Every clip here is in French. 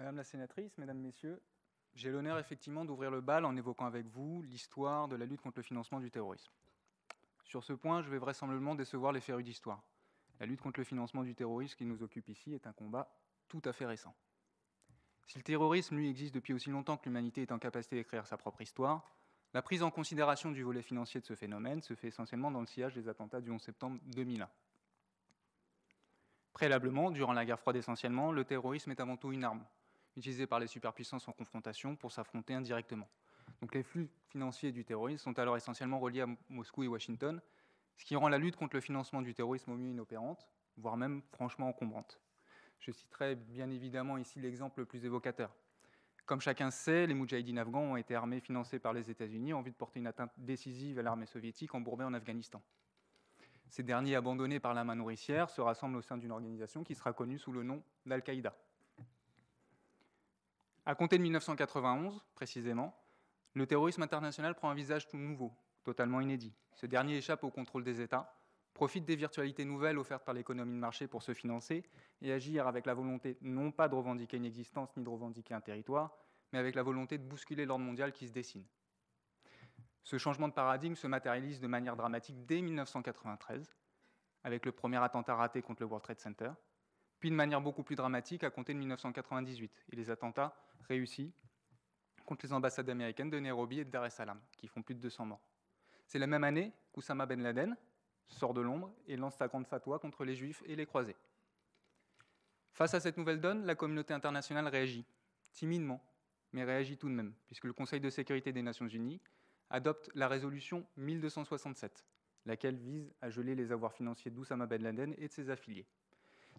Madame la sénatrice, mesdames, messieurs, j'ai l'honneur effectivement d'ouvrir le bal en évoquant avec vous l'histoire de la lutte contre le financement du terrorisme. Sur ce point, je vais vraisemblablement décevoir les férus d'histoire. La lutte contre le financement du terrorisme qui nous occupe ici est un combat tout à fait récent. Si le terrorisme, lui, existe depuis aussi longtemps que l'humanité est en capacité d'écrire sa propre histoire, la prise en considération du volet financier de ce phénomène se fait essentiellement dans le sillage des attentats du 11 septembre 2001. Préalablement, durant la guerre froide essentiellement, le terrorisme est avant tout une arme, utilisée par les superpuissances en confrontation pour s'affronter indirectement. Donc les flux financiers du terrorisme sont alors essentiellement reliés à Moscou et Washington, ce qui rend la lutte contre le financement du terrorisme au mieux inopérante, voire même franchement encombrante. Je citerai bien évidemment ici l'exemple le plus évocateur. Comme chacun sait, les moudjahidines afghans ont été armés financés par les États-Unis en vue de porter une atteinte décisive à l'armée soviétique embourbée en Afghanistan. Ces derniers, abandonnés par la main nourricière, se rassemblent au sein d'une organisation qui sera connue sous le nom d'Al-Qaïda. À compter de 1991, précisément, le terrorisme international prend un visage tout nouveau, totalement inédit. Ce dernier échappe au contrôle des États, profite des virtualités nouvelles offertes par l'économie de marché pour se financer et agir avec la volonté non pas de revendiquer une existence ni de revendiquer un territoire, mais avec la volonté de bousculer l'ordre mondial qui se dessine. Ce changement de paradigme se matérialise de manière dramatique dès 1993, avec le premier attentat raté contre le World Trade Center, puis de manière beaucoup plus dramatique à compter de 1998, et les attentats réussis contre les ambassades américaines de Nairobi et de Dar es Salaam, qui font plus de 200 morts. C'est la même année qu'Oussama Ben Laden sort de l'ombre et lance sa grande fatwa contre les juifs et les croisés. Face à cette nouvelle donne, la communauté internationale réagit, timidement, mais réagit tout de même, puisque le Conseil de sécurité des Nations Unies adopte la résolution 1267, laquelle vise à geler les avoirs financiers d'Oussama Ben Laden et de ses affiliés.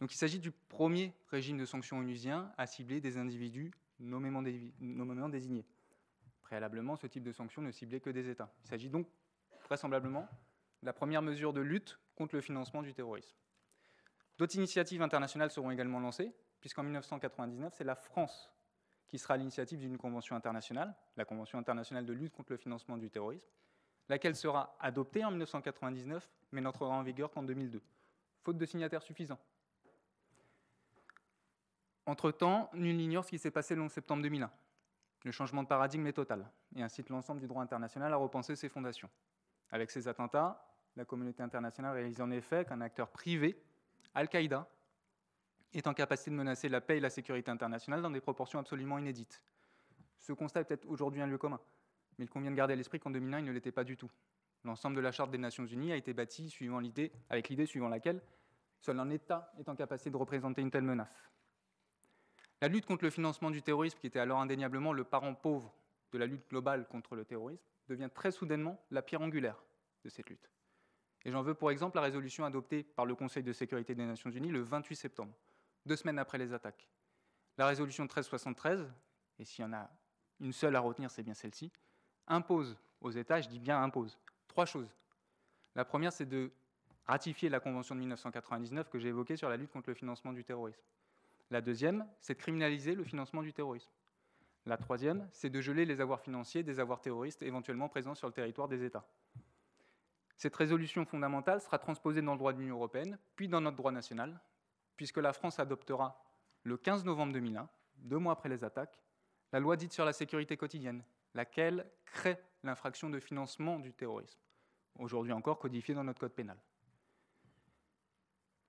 Donc il s'agit du premier régime de sanctions onusien à cibler des individus nommément désignés. Préalablement, ce type de sanctions ne ciblait que des États. Il s'agit donc vraisemblablement de la première mesure de lutte contre le financement du terrorisme. D'autres initiatives internationales seront également lancées, puisqu'en 1999, c'est la France qui sera à l'initiative d'une convention internationale, la Convention internationale de lutte contre le financement du terrorisme, laquelle sera adoptée en 1999, mais n'entrera en vigueur qu'en 2002, faute de signataires suffisants. Entre-temps, nul n'ignore ce qui s'est passé le 11 septembre 2001. Le changement de paradigme est total et incite l'ensemble du droit international à repenser ses fondations. Avec ces attentats, la communauté internationale réalise en effet qu'un acteur privé, Al-Qaïda, est en capacité de menacer la paix et la sécurité internationale dans des proportions absolument inédites. Ce constat est peut-être aujourd'hui un lieu commun, mais il convient de garder à l'esprit qu'en 2001, il ne l'était pas du tout. L'ensemble de la Charte des Nations Unies a été bâti avec l'idée suivant laquelle seul un État est en capacité de représenter une telle menace. La lutte contre le financement du terrorisme, qui était alors indéniablement le parent pauvre de la lutte globale contre le terrorisme, devient très soudainement la pierre angulaire de cette lutte. Et j'en veux pour exemple la résolution adoptée par le Conseil de sécurité des Nations Unies le 28 septembre, 2 semaines après les attaques. La résolution 1373, et s'il y en a une seule à retenir, c'est bien celle-ci, impose aux États, je dis bien impose, 3 choses. La première, c'est de ratifier la Convention de 1999 que j'ai évoquée sur la lutte contre le financement du terrorisme. La deuxième, c'est de criminaliser le financement du terrorisme. La troisième, c'est de geler les avoirs financiers des avoirs terroristes éventuellement présents sur le territoire des États. Cette résolution fondamentale sera transposée dans le droit de l'Union européenne, puis dans notre droit national, puisque la France adoptera le 15 novembre 2001, 2 mois après les attaques, la loi dite sur la sécurité quotidienne, laquelle crée l'infraction de financement du terrorisme, aujourd'hui encore codifiée dans notre code pénal.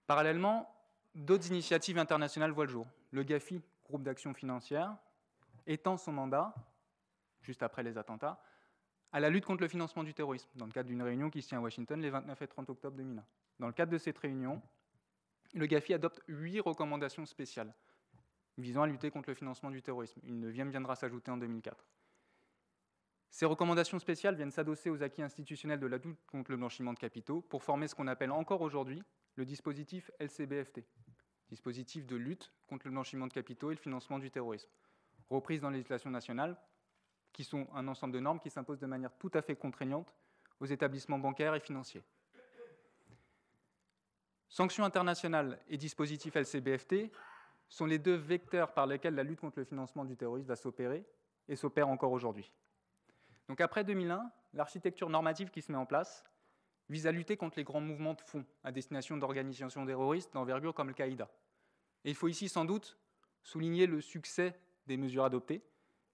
Parallèlement, d'autres initiatives internationales voient le jour. Le GAFI, groupe d'action financière, étend son mandat, juste après les attentats, à la lutte contre le financement du terrorisme, dans le cadre d'une réunion qui se tient à Washington les 29 et 30 octobre 2001. Dans le cadre de cette réunion, le GAFI adopte 8 recommandations spéciales visant à lutter contre le financement du terrorisme. Une 9e viendra s'ajouter en 2004. Ces recommandations spéciales viennent s'adosser aux acquis institutionnels de la lutte contre le blanchiment de capitaux pour former ce qu'on appelle encore aujourd'hui le dispositif LCBFT, dispositif de lutte contre le blanchiment de capitaux et le financement du terrorisme, reprise dans la législation nationale, qui sont un ensemble de normes qui s'imposent de manière tout à fait contraignante aux établissements bancaires et financiers. Sanctions internationales et dispositifs LCBFT sont les 2 vecteurs par lesquels la lutte contre le financement du terrorisme va s'opérer et s'opère encore aujourd'hui. Donc après 2001, l'architecture normative qui se met en place vise à lutter contre les grands mouvements de fonds à destination d'organisations terroristes d'envergure comme Al-Qaïda. Et il faut ici sans doute souligner le succès des mesures adoptées,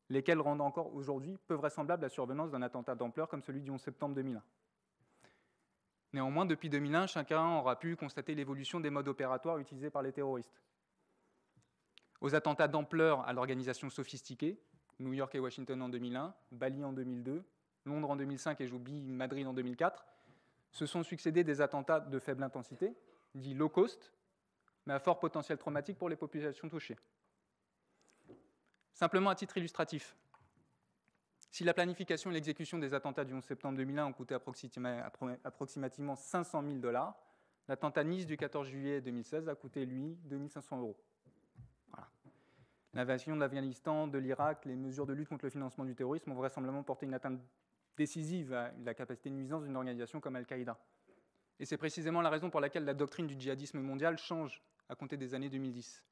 lesquelles rendent encore aujourd'hui peu vraisemblable la survenance d'un attentat d'ampleur comme celui du 11 septembre 2001. Néanmoins, depuis 2001, chacun aura pu constater l'évolution des modes opératoires utilisés par les terroristes. Aux attentats d'ampleur à l'organisation sophistiquée, New York et Washington en 2001, Bali en 2002, Londres en 2005 et j'oublie Madrid en 2004, se sont succédés des attentats de faible intensité, dits low cost, mais à fort potentiel traumatique pour les populations touchées. Simplement à titre illustratif, si la planification et l'exécution des attentats du 11 septembre 2001 ont coûté approximativement 500 000 $, l'attentat Nice du 14 juillet 2016 a coûté, lui, 2 500 €. Voilà. L'invasion de l'Afghanistan, de l'Irak, les mesures de lutte contre le financement du terrorisme ont vraisemblablement porté une atteinte décisive à la capacité de nuisance d'une organisation comme Al-Qaïda. Et c'est précisément la raison pour laquelle la doctrine du djihadisme mondial change à compter des années 2010.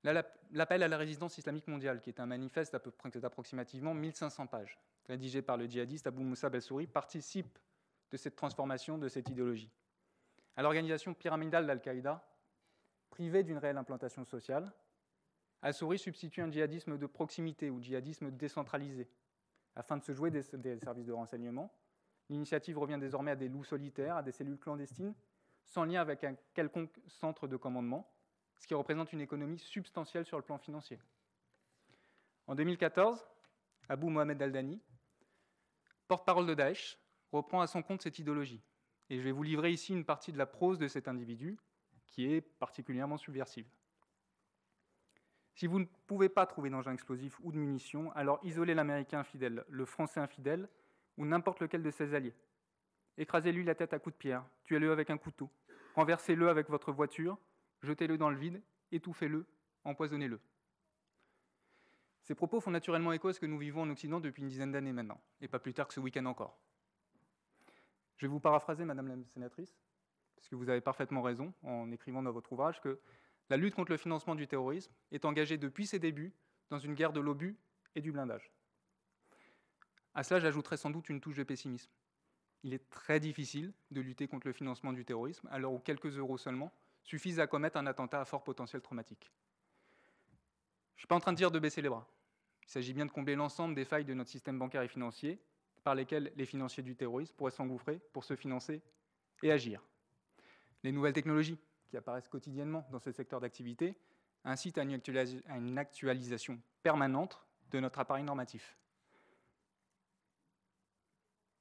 L'appel à la résistance islamique mondiale, qui est un manifeste d'approximativement 1500 pages, rédigé par le djihadiste Abu Musab al-Souri, participe de cette transformation de cette idéologie. À l'organisation pyramidale d'Al-Qaïda, privée d'une réelle implantation sociale, al-Souri substitue un djihadisme de proximité ou djihadisme décentralisé. Afin de se jouer des services de renseignement, l'initiative revient désormais à des loups solitaires, à des cellules clandestines, sans lien avec un quelconque centre de commandement, ce qui représente une économie substantielle sur le plan financier. En 2014, Abu Mohamed Al-Dani, porte-parole de Daesh, reprend à son compte cette idéologie. Et je vais vous livrer ici une partie de la prose de cet individu, qui est particulièrement subversive. Si vous ne pouvez pas trouver d'engin explosif ou de munitions, alors isolez l'Américain infidèle, le Français infidèle, ou n'importe lequel de ses alliés. Écrasez-lui la tête à coups de pierre, tuez-le avec un couteau, renversez-le avec votre voiture, jetez-le dans le vide, étouffez-le, empoisonnez-le. Ces propos font naturellement écho à ce que nous vivons en Occident depuis une dizaine d'années maintenant, et pas plus tard que ce week-end encore. Je vais vous paraphraser, Madame la sénatrice, parce que vous avez parfaitement raison en écrivant dans votre ouvrage que la lutte contre le financement du terrorisme est engagée depuis ses débuts dans une guerre de l'obus et du blindage. À cela, j'ajouterai sans doute une touche de pessimisme. Il est très difficile de lutter contre le financement du terrorisme, à l'heure où quelques euros seulement suffisent à commettre un attentat à fort potentiel traumatique. Je ne suis pas en train de dire de baisser les bras. Il s'agit bien de combler l'ensemble des failles de notre système bancaire et financier, par lesquelles les financiers du terrorisme pourraient s'engouffrer pour se financer et agir. Les nouvelles technologies qui apparaissent quotidiennement dans ce secteur d'activité incitent à une actualisation permanente de notre appareil normatif.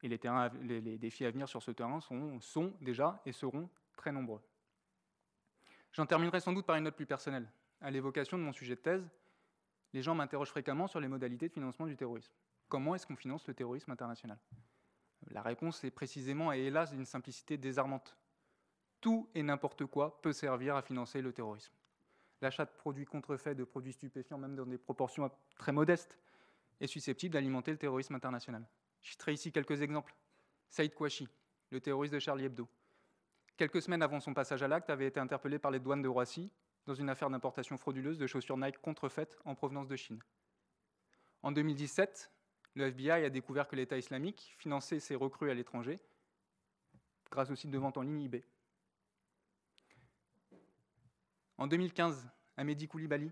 Et les défis à venir sur ce terrain sont déjà et seront très nombreux. J'en terminerai sans doute par une note plus personnelle. À l'évocation de mon sujet de thèse, les gens m'interrogent fréquemment sur les modalités de financement du terrorisme. Comment est-ce qu'on finance le terrorisme international ? La réponse est précisément et hélas d'une simplicité désarmante. Tout et n'importe quoi peut servir à financer le terrorisme. L'achat de produits contrefaits, de produits stupéfiants, même dans des proportions très modestes, est susceptible d'alimenter le terrorisme international. Je citerai ici quelques exemples. Saïd Kouachi, le terroriste de Charlie Hebdo. Quelques semaines avant son passage à l'acte, avait été interpellé par les douanes de Roissy dans une affaire d'importation frauduleuse de chaussures Nike contrefaites en provenance de Chine. En 2017, le FBI a découvert que l'État islamique finançait ses recrues à l'étranger grâce au site de vente en ligne eBay. En 2015, Amédi Koulibaly,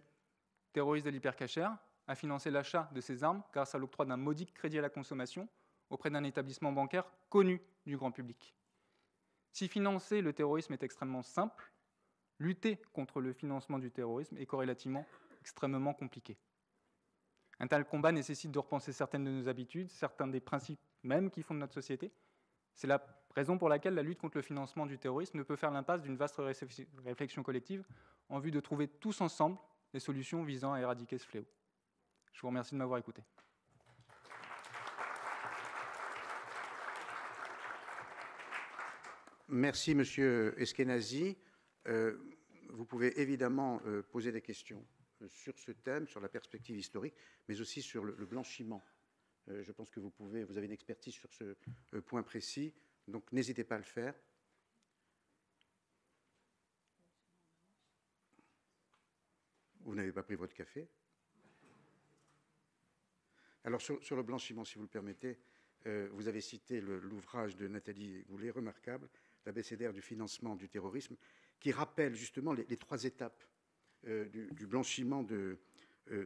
terroriste de l'hypercacher, a financé l'achat de ses armes grâce à l'octroi d'un modique crédit à la consommation auprès d'un établissement bancaire connu du grand public. Si financer le terrorisme est extrêmement simple, lutter contre le financement du terrorisme est corrélativement extrêmement compliqué. Un tel combat nécessite de repenser certaines de nos habitudes, certains des principes même qui fondent notre société. C'est la raison pour laquelle la lutte contre le financement du terrorisme ne peut faire l'impasse d'une vaste réflexion collective en vue de trouver tous ensemble des solutions visant à éradiquer ce fléau. Je vous remercie de m'avoir écouté. Merci, Monsieur Eskenazi. Vous pouvez évidemment poser des questions sur ce thème, sur la perspective historique, mais aussi sur le blanchiment. Je pense que vous avez une expertise sur ce point précis, donc n'hésitez pas à le faire. Vous n'avez pas pris votre café? Alors, sur le blanchiment, si vous le permettez, vous avez cité l'ouvrage de Nathalie Goulet, remarquable, l'abécédaire du financement du terrorisme, qui rappelle justement les trois étapes du blanchiment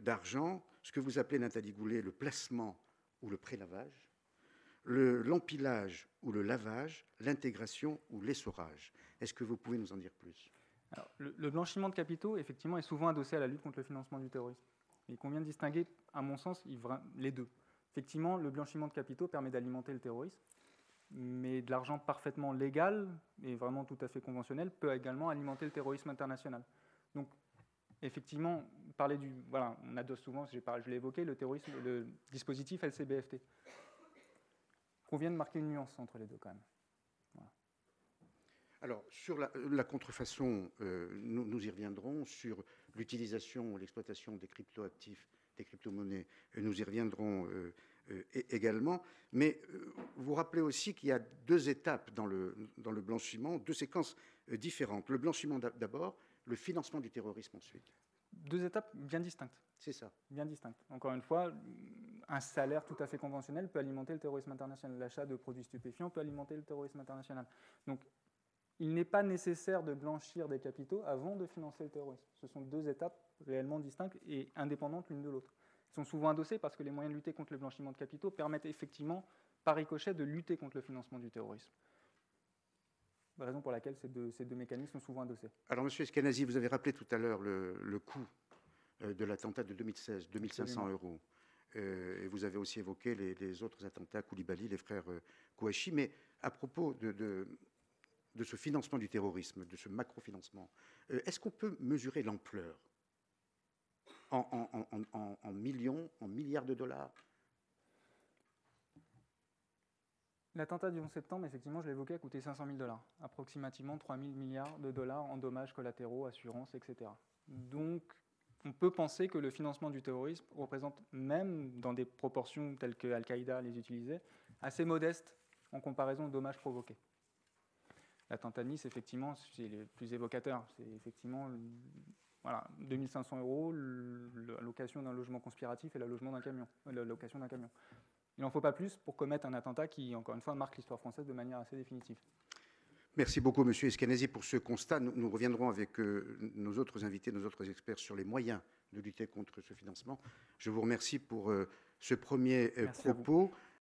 d'argent, ce que vous appelez, Nathalie Goulet, le placement ou le prélavage, l'empilage ou le lavage, l'intégration ou l'essorage. Est-ce que vous pouvez nous en dire plus? Alors, le blanchiment de capitaux, effectivement, est souvent adossé à la lutte contre le financement du terrorisme. Il convient de distinguer, à mon sens, les deux. Effectivement, le blanchiment de capitaux permet d'alimenter le terrorisme, mais de l'argent parfaitement légal et vraiment tout à fait conventionnel peut également alimenter le terrorisme international. Donc, effectivement, voilà, on adosse souvent, je l'ai évoqué, le dispositif LCBFT. Il convient de marquer une nuance entre les deux quand même. Voilà. Alors, sur la contrefaçon, nous y reviendrons. Sur l'utilisation ou l'exploitation des cryptoactifs, des crypto-monnaies, nous y reviendrons également. Mais vous rappelez aussi qu'il y a deux étapes dans le blanchiment, deux séquences différentes. Le blanchiment d'abord, le financement du terrorisme ensuite. Deux étapes bien distinctes. C'est ça. Bien distinctes. Encore une fois, un salaire tout à fait conventionnel peut alimenter le terrorisme international. L'achat de produits stupéfiants peut alimenter le terrorisme international. Donc, il n'est pas nécessaire de blanchir des capitaux avant de financer le terrorisme. Ce sont deux étapes réellement distinctes et indépendantes l'une de l'autre. Ils sont souvent adossés parce que les moyens de lutter contre le blanchiment de capitaux permettent effectivement, par ricochet, de lutter contre le financement du terrorisme. La raison pour laquelle ces deux mécanismes sont souvent adossés. Alors, M. Eskenazi, vous avez rappelé tout à l'heure le coût de l'attentat de 2016, 2500 €. Et vous avez aussi évoqué les autres attentats, Koulibaly, les frères Kouachi. Mais à propos de ce financement du terrorisme, de ce macrofinancement, est-ce qu'on peut mesurer l'ampleur en millions, en milliards de dollars? L'attentat du 11 septembre, effectivement, je l'évoquais, a coûté 500 000 $, approximativement 3 000 milliards de dollars en dommages collatéraux, assurances, etc. Donc, on peut penser que le financement du terrorisme représente, même dans des proportions telles que Al-Qaïda les utilisait, assez modestes en comparaison aux dommages provoqués. L'attentat de Nice, effectivement, c'est le plus évocateur. C'est effectivement 2 500 €, la location d'un logement conspiratif et la location d'un camion. Il n'en faut pas plus pour commettre un attentat qui, encore une fois, marque l'histoire française de manière assez définitive. Merci beaucoup, M. Eskenazi, pour ce constat. Nous reviendrons avec nos autres invités, nos autres experts, sur les moyens de lutter contre ce financement. Je vous remercie pour ce premier propos.